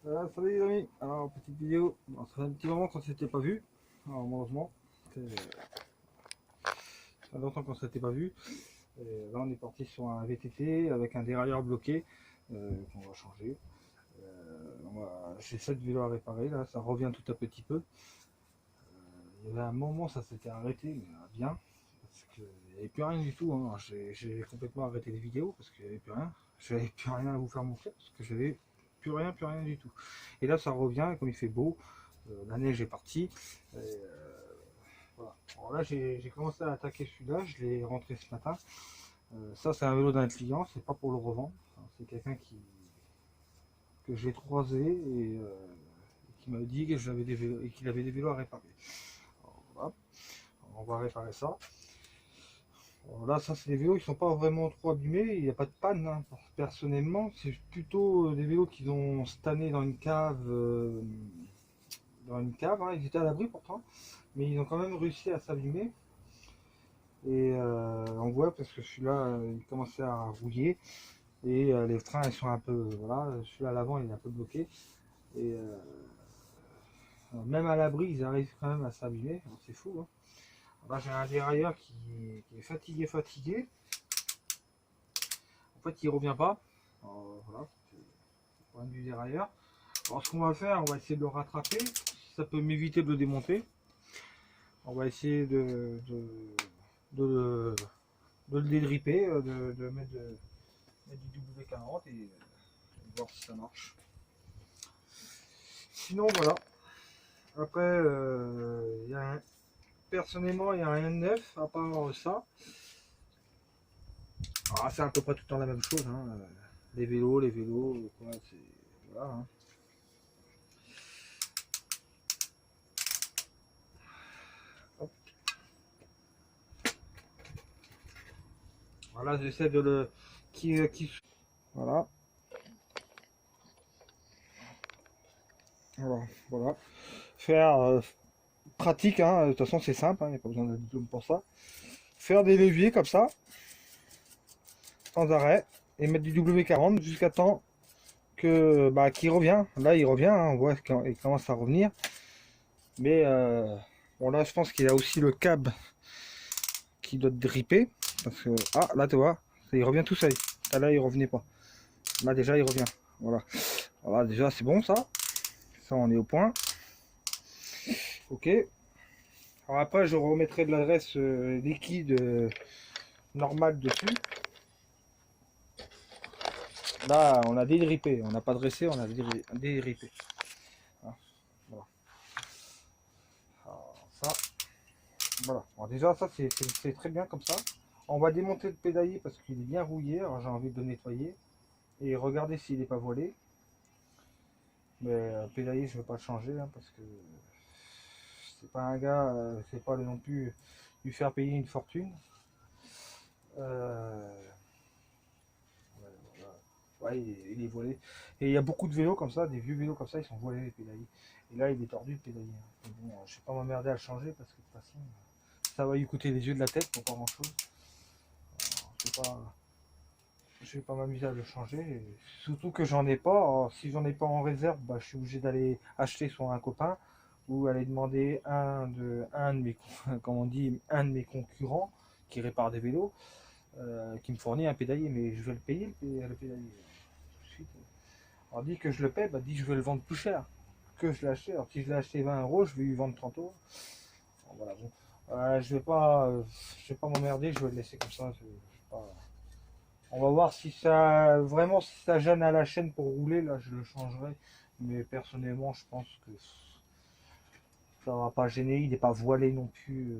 Salut les amis, alors petite vidéo, bon, ça fait un petit moment qu'on s'était pas vu, alors malheureusement, ça fait longtemps qu'on s'était pas vu, et là on est parti sur un VTT avec un dérailleur bloqué qu'on va changer. J'ai 7 vélos à réparer, là ça revient tout à petit peu. Il y avait un moment ça s'était arrêté, mais bien, parce qu'il n'y avait plus rien du tout, hein. J'ai complètement arrêté les vidéos parce qu'il n'y avait plus rien, j'avais plus rien à vous faire montrer parce que j'avais plus rien du tout. Et là ça revient, comme il fait beau, la neige est partie. Voilà. Alors là j'ai commencé à attaquer celui-là, je l'ai rentré ce matin. Ça c'est un vélo d'un client, c'est pas pour le revendre. Enfin, c'est quelqu'un que j'ai croisé qui m'a dit que j'avais des vélos et qu'il avait des vélos à réparer. Alors, voilà. Alors, on va réparer ça. Alors là ça c'est des vélos qui sont pas vraiment trop abîmés, il n'y a pas de panne, hein. Personnellement c'est plutôt des vélos qu'ils ont stanné dans une cave. Hein. Ils étaient à l'abri pourtant, mais ils ont quand même réussi à s'abîmer. Et on voit parce que celui-là il commençait à rouiller et les freins ils sont un peu, voilà, celui-là à l'avant il est un peu bloqué et même à l'abri ils arrivent quand même à s'abîmer, c'est fou, hein. Là j'ai un dérailleur qui est fatigué, en fait il revient pas. Alors, voilà, c'est le problème du dérailleur. Alors ce qu'on va faire, on va essayer de le rattraper, ça peut m'éviter de le démonter. On va essayer de, de le dédriper, de mettre du W40 et voir si ça marche. Sinon voilà. Après, personnellement, il n'y a rien de neuf à part ça. Ah, c'est à peu près tout le temps la même chose, hein. Les vélos, quoi, c'est voilà, hein. Hop. Voilà, j'essaie de le voilà. Voilà. Faire pratique, hein. De toute façon c'est simple, hein, il n'y a pas besoin de diplôme pour ça. Faire des leviers comme ça, sans arrêt, et mettre du W40 jusqu'à temps que bah, qu'il revient. Là il revient, hein, on voit qu'il commence à revenir. Mais bon là je pense qu'il a aussi le câble qui doit dripper. Parce que. Ah là tu vois, il revient tout seul. Là il revenait pas. Là déjà il revient. Voilà. Voilà déjà c'est bon ça. Ça on est au point. Ok. Alors après je remettrai de l'adresse liquide normale dessus. Là on a dédrippé. On n'a pas dressé, on a dédrippé. Voilà. Alors, ça. Voilà. Alors déjà ça c'est très bien comme ça. On va démonter le pédalier parce qu'il est bien rouillé. Alors j'ai envie de le nettoyer. Et regarder s'il n'est pas voilé. Mais pédalier je ne vais pas le changer, hein, parce que c'est pas un gars, c'est pas non plus lui faire payer une fortune. Euh, ouais, il est voilé. Et il y a beaucoup de vélos comme ça, des vieux vélos comme ça, ils sont voilés les pédaliers. Et là il est tordu le pédalier. Mais bon, je ne vais pas m'emmerder à le changer parce que de toute façon ça va lui coûter les yeux de la tête pour pas grand chose. Je vais pas m'amuser à le changer. Et surtout que j'en ai pas. Alors, si j'en ai pas en réserve, bah, je suis obligé d'aller acheter sur un copain ou aller demander un de mes, comme on dit, un de mes concurrents qui répare des vélos, qui me fournit un pédalier. Mais je vais le payer le pédalier. Tout de suite. Alors dit que je le paie, bah dit que je vais le vendre plus cher que je l'ai acheté. Alors si je l'ai acheté 20 euros, je vais lui vendre 30 euros. Alors, voilà, bon. Je vais pas m'emmerder, je vais le laisser comme ça. Je vais pas. On va voir si ça vraiment si ça gêne à la chaîne pour rouler, là je le changerai. Mais personnellement je pense que ça va pas gêner, il n'est pas voilé non plus.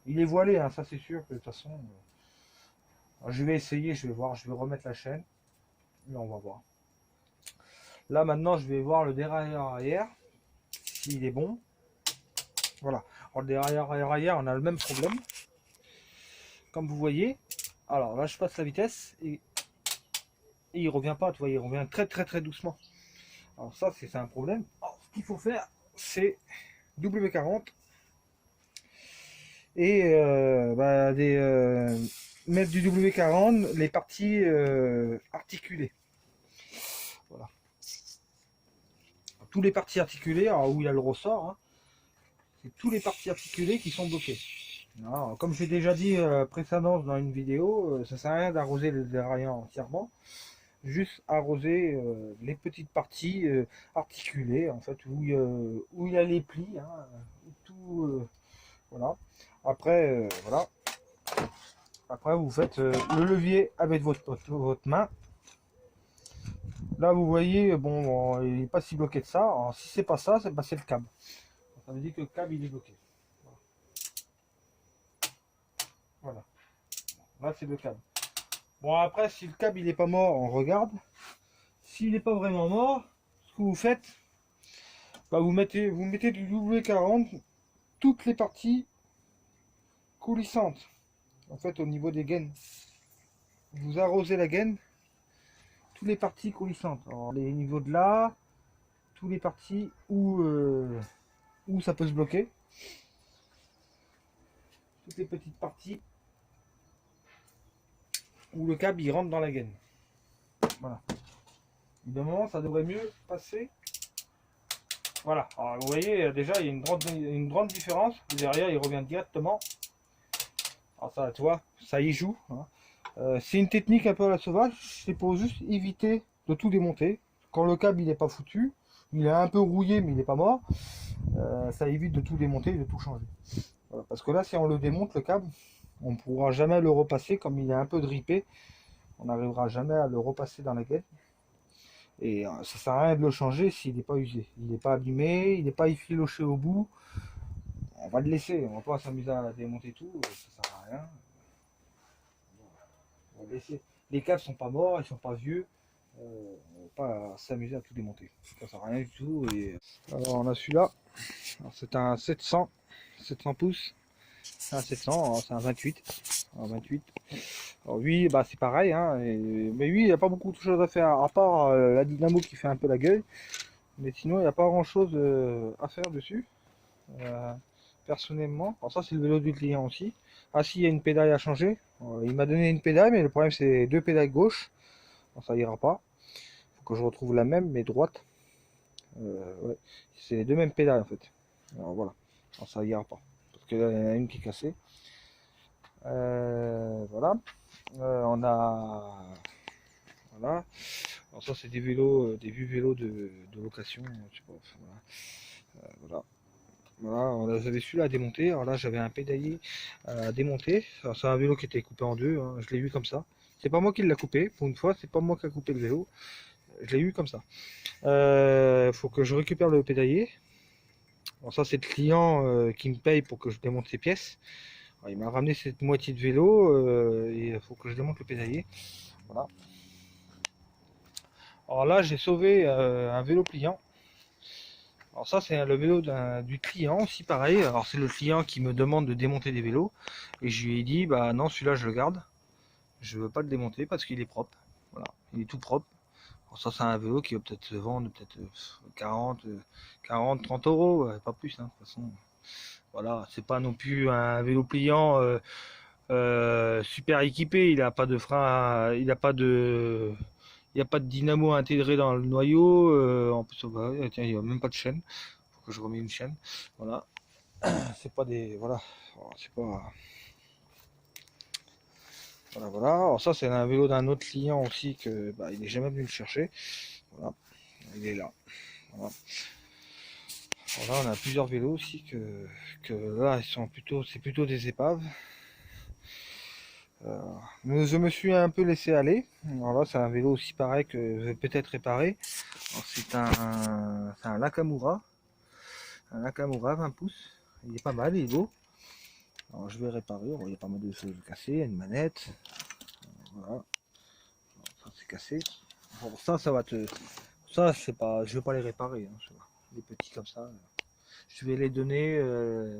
Il est voilé, hein, ça c'est sûr que de toute façon. Je vais essayer, je vais voir, je vais remettre la chaîne. Et on va voir. Là maintenant je vais voir le dérailleur arrière, s'il est bon. Voilà. Alors le dérailleur arrière, on a le même problème. Comme vous voyez. Alors là je passe la vitesse et il revient pas, tu vois, il revient très doucement. Alors ça c'est un problème. Alors, ce qu'il faut faire, c'est W40 et mettre du W40 les parties articulées. Voilà. tous les parties articulées, alors où il y a le ressort, hein, c'est tous les parties articulées qui sont bloquées. Alors, comme j'ai déjà dit précédemment dans une vidéo, ça sert à rien d'arroser le déraillant entièrement, juste arroser les petites parties articulées, en fait, où il y a les plis, hein, tout, voilà. Après, voilà. Après, vous faites le levier avec votre main. Là, vous voyez, bon, il n'est pas si bloqué de ça. Alors, si c'est pas ça, c'est le câble. Ça veut dire que le câble, il est bloqué. Voilà. Là, c'est le câble. Bon, après, si le câble, il n'est pas mort, on regarde. S'il n'est pas vraiment mort, ce que vous faites, bah, vous mettez du W40, toutes les parties coulissantes. En fait, au niveau des gaines. Vous arrosez la gaine, toutes les parties coulissantes. Alors, les niveaux de là, toutes les parties où ça peut se bloquer. Toutes les petites parties où le câble il rentre dans la gaine. Voilà. Évidemment, ça devrait mieux passer. Voilà. Alors, vous voyez, déjà, il y a une grande différence. Derrière, il revient directement. Alors ça, tu vois, ça y joue. Hein. C'est une technique un peu à la sauvage. C'est pour juste éviter de tout démonter. Quand le câble il n'est pas foutu, il est un peu rouillé, mais il n'est pas mort. Ça évite de tout démonter et de tout changer. Voilà. Parce que là, si on le démonte, le câble, on ne pourra jamais le repasser. Comme il est un peu drippé, on n'arrivera jamais à le repasser dans la gaine. Et ça sert à rien de le changer s'il n'est pas usé. Il n'est pas abîmé, il n'est pas effiloché au bout. On va le laisser, on va pas s'amuser à démonter tout, ça sert à rien. On va laisser. Les câbles sont pas morts, ils sont pas vieux. On va pas s'amuser à tout démonter. Ça sert à rien du tout. Et... Alors on a celui-là. C'est un 700 pouces. C'est un 700, c'est un 28. Un 28. Alors lui, bah, c'est pareil, hein, mais lui, il n'y a pas beaucoup de choses à faire, à part la dynamo qui fait un peu la gueule. Mais sinon, il n'y a pas grand chose à faire dessus. Personnellement, alors ça c'est le vélo du client aussi. Ah si, il y a une pédale à changer. Il m'a donné une pédale, mais le problème c'est deux pédales gauche. Alors, ça ira pas. Faut que je retrouve la même, mais droite. Ouais. C'est les deux mêmes pédales en fait. Alors voilà. Alors, ça ira pas. Parce que là, il y en a une qui est cassée. Voilà. On a. Voilà. Alors ça c'est des vélos, des vieux vélos de location. Je sais pas, voilà. Voilà. Voilà, j'avais celui-là à démonter. Alors là, j'avais un pédalier à démonter. C'est un vélo qui était coupé en deux. Hein. Je l'ai eu comme ça. C'est pas moi qui l'ai coupé. Pour une fois, c'est pas moi qui a coupé le vélo. Je l'ai eu comme ça. Faut que je récupère le pédalier. Alors ça, c'est le client qui me paye pour que je démonte ses pièces. Alors, il m'a ramené cette moitié de vélo et il faut que je démonte le pédalier. Voilà. Alors là, j'ai sauvé un vélo pliant. Alors ça c'est le vélo du client aussi pareil. Alors c'est le client qui me demande de démonter des vélos et je lui ai dit bah non, celui-là je le garde. Je veux pas le démonter parce qu'il est propre. Voilà, il est tout propre. Alors ça c'est un vélo qui va peut-être se vendre peut-être 40 30 euros, pas plus hein, de toute façon. Voilà, c'est pas non plus un vélo pliant super équipé, il a pas de frein, il n'y a pas de dynamo intégré dans le noyau. En plus, tiens, il n'y a même pas de chaîne. Faut que je remets une chaîne. Voilà. C'est pas des. Voilà. C'est pas. Voilà, voilà. Alors, ça, c'est un vélo d'un autre client aussi que bah, il n'est jamais venu le chercher. Voilà. Il est là. Voilà. Alors là, on a plusieurs vélos aussi que là, ils sont plutôt. C'est plutôt des épaves. Mais je me suis un peu laissé aller. Alors là, c'est un vélo aussi pareil que je vais peut-être réparer. C'est un Nakamura. Un Nakamura 20 pouces. Il est pas mal, il est beau. Alors je vais réparer. Il y a pas mal de choses cassées. Il y a une manette. Voilà. Alors, ça c'est cassé. Bon, ça va te. Ça, c'est pas. Je vais pas les réparer. Hein, les petits comme ça. Je vais les donner.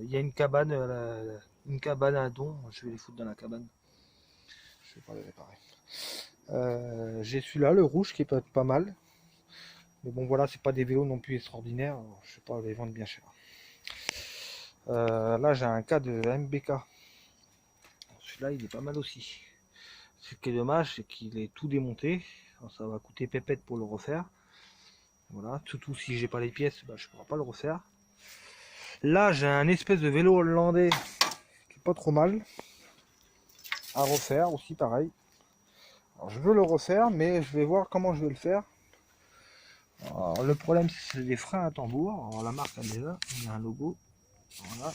Il y a une cabane. Une cabane à don. Je vais les foutre dans la cabane. Je vais pas les réparer. J'ai celui-là, le rouge, qui peut être pas mal. Mais bon, voilà, c'est pas des vélos non plus extraordinaires. Alors, je vais pas les vendre bien cher. Là, j'ai un cas de MBK. Celui-là, il est pas mal aussi. Ce qui est dommage, c'est qu'il est tout démonté. Alors, ça va coûter pépette pour le refaire. Voilà, surtout si j'ai pas les pièces, bah, je pourrai pas le refaire. Là, j'ai un espèce de vélo hollandais qui est pas trop mal à refaire aussi, pareil. Alors, je veux le refaire, mais je vais voir comment je vais le faire. Alors, le problème, c'est les freins à tambour. Alors, la marque, elle est là, il y a un logo. Voilà.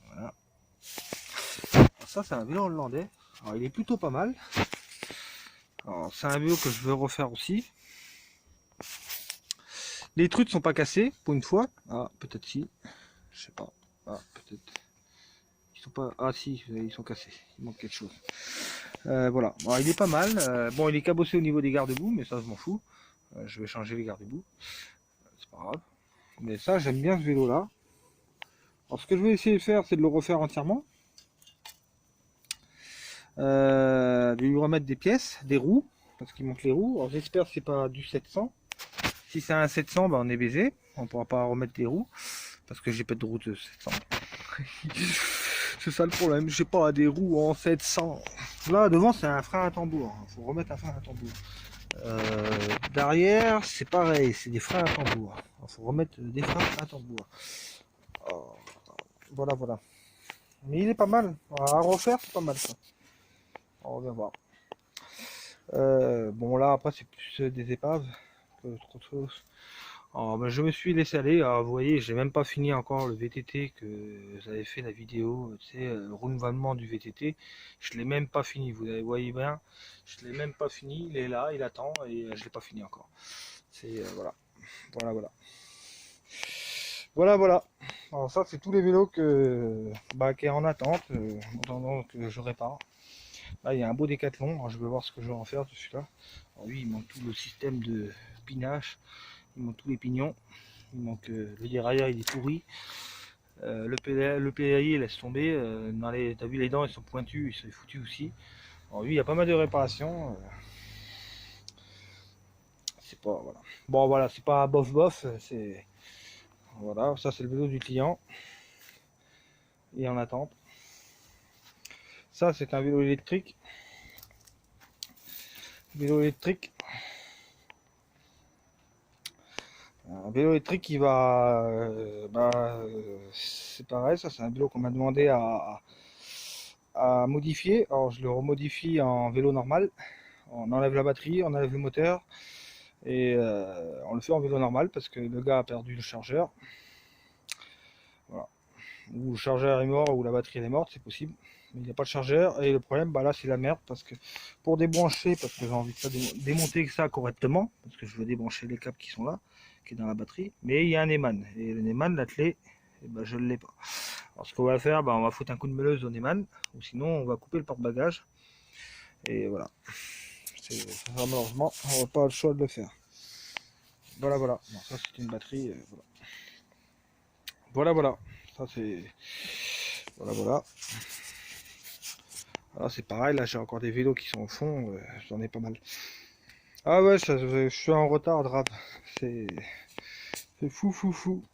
Voilà. Alors, ça, c'est un vélo hollandais. Alors, il est plutôt pas mal. Alors, c'est un vélo que je veux refaire aussi. Les trucs sont pas cassés pour une fois. Ah, peut-être si. Je sais pas. Ah, peut-être. Ils sont pas. Ah, si, ils sont cassés. Il manque quelque chose. Voilà. Alors, il est pas mal. Bon, il est cabossé au niveau des garde-boue, mais ça, je m'en fous. Je vais changer les garde-boue. C'est pas grave. Mais ça, j'aime bien ce vélo-là. Alors, ce que je vais essayer de faire, c'est de le refaire entièrement. De lui remettre des pièces, des roues, parce qu'il manque les roues. Alors, j'espère que c'est pas du 700. Si c'est un 700, bah, on est baisé. On pourra pas remettre des roues, parce que j'ai pas de roues de 700. C'est ça le problème, j'ai pas des roues en 700. Là, devant, c'est un frein à tambour. Il faut remettre un frein à tambour. Derrière, c'est pareil, c'est des freins à tambour. Il faut remettre des freins à tambour. Oh, voilà, voilà. Mais il est pas mal. À refaire, c'est pas mal ça. On va voir. Bon, là, après, c'est plus des épaves que trop de choses. Alors, ben, je me suis laissé aller. Alors, vous voyez, j'ai même pas fini encore le VTT que j'avais fait la vidéo, tu sais, le renouvellement du VTT. Je l'ai même pas fini. Vous voyez bien, je l'ai même pas fini. Il est là, il attend et je l'ai pas fini encore. C'est voilà, voilà, voilà, voilà, voilà. Alors ça, c'est tous les vélos que qui est en attente, en attendant que je répare. Là, il y a un beau Décathlon. Alors, je vais voir ce que je vais en faire de celui-là. Alors lui, il manque tout le système de pinage. Il manque tous les pignons, il manque le dérailleur, il est pourri, le pédalier laisse tomber, t'as vu les dents, ils sont pointus, ils sont foutus aussi. Alors lui, il y a pas mal de réparations, c'est pas, voilà. Bon voilà, c'est pas bof bof, c'est, voilà, ça c'est le vélo du client, et en attente. Ça c'est un vélo électrique, un vélo électrique qui va, c'est pareil, ça c'est un vélo qu'on m'a demandé à modifier. Alors je le remodifie en vélo normal. On enlève la batterie, on enlève le moteur et on le fait en vélo normal parce que le gars a perdu le chargeur. Voilà. Ou le chargeur est mort ou la batterie elle est morte, c'est possible. Mais il n'y a pas de chargeur et le problème, là c'est la merde parce que pour débrancher, parce que j'ai envie de démonter ça correctement, parce que je veux débrancher les câbles qui sont là, qui est dans la batterie, mais il y a un Neumann et le Neumann, la clé, je ne l'ai pas. Alors ce qu'on va faire, on va foutre un coup de meuleuse au Neumann, ou sinon on va couper le porte-bagages et voilà. Malheureusement, on n'a pas le choix de le faire. Voilà, voilà. Bon, ça c'est une batterie. Voilà. Voilà, voilà. Ça c'est. Voilà, voilà. Là c'est pareil, là j'ai encore des vélos qui sont au fond, j'en ai pas mal. Ah ouais, je suis en retard, Drap. C'est fou.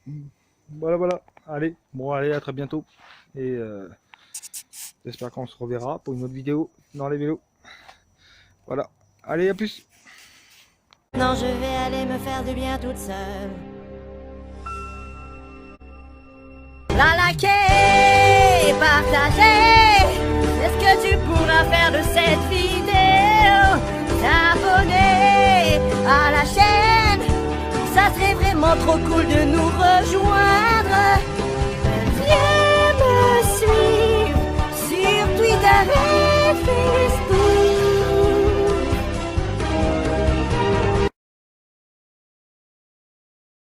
Voilà, voilà. Allez, bon, allez, à très bientôt. Et j'espère qu'on se reverra pour une autre vidéo dans les vélos. Voilà. Allez, à plus. Non, je vais aller me faire du bien toute seule. La liker, partager. Est-ce que tu pourras faire de cette vidéo? T'abonner à la chaîne. Ça serait vraiment trop cool de nous rejoindre. Viens me suivre sur Twitter et Facebook.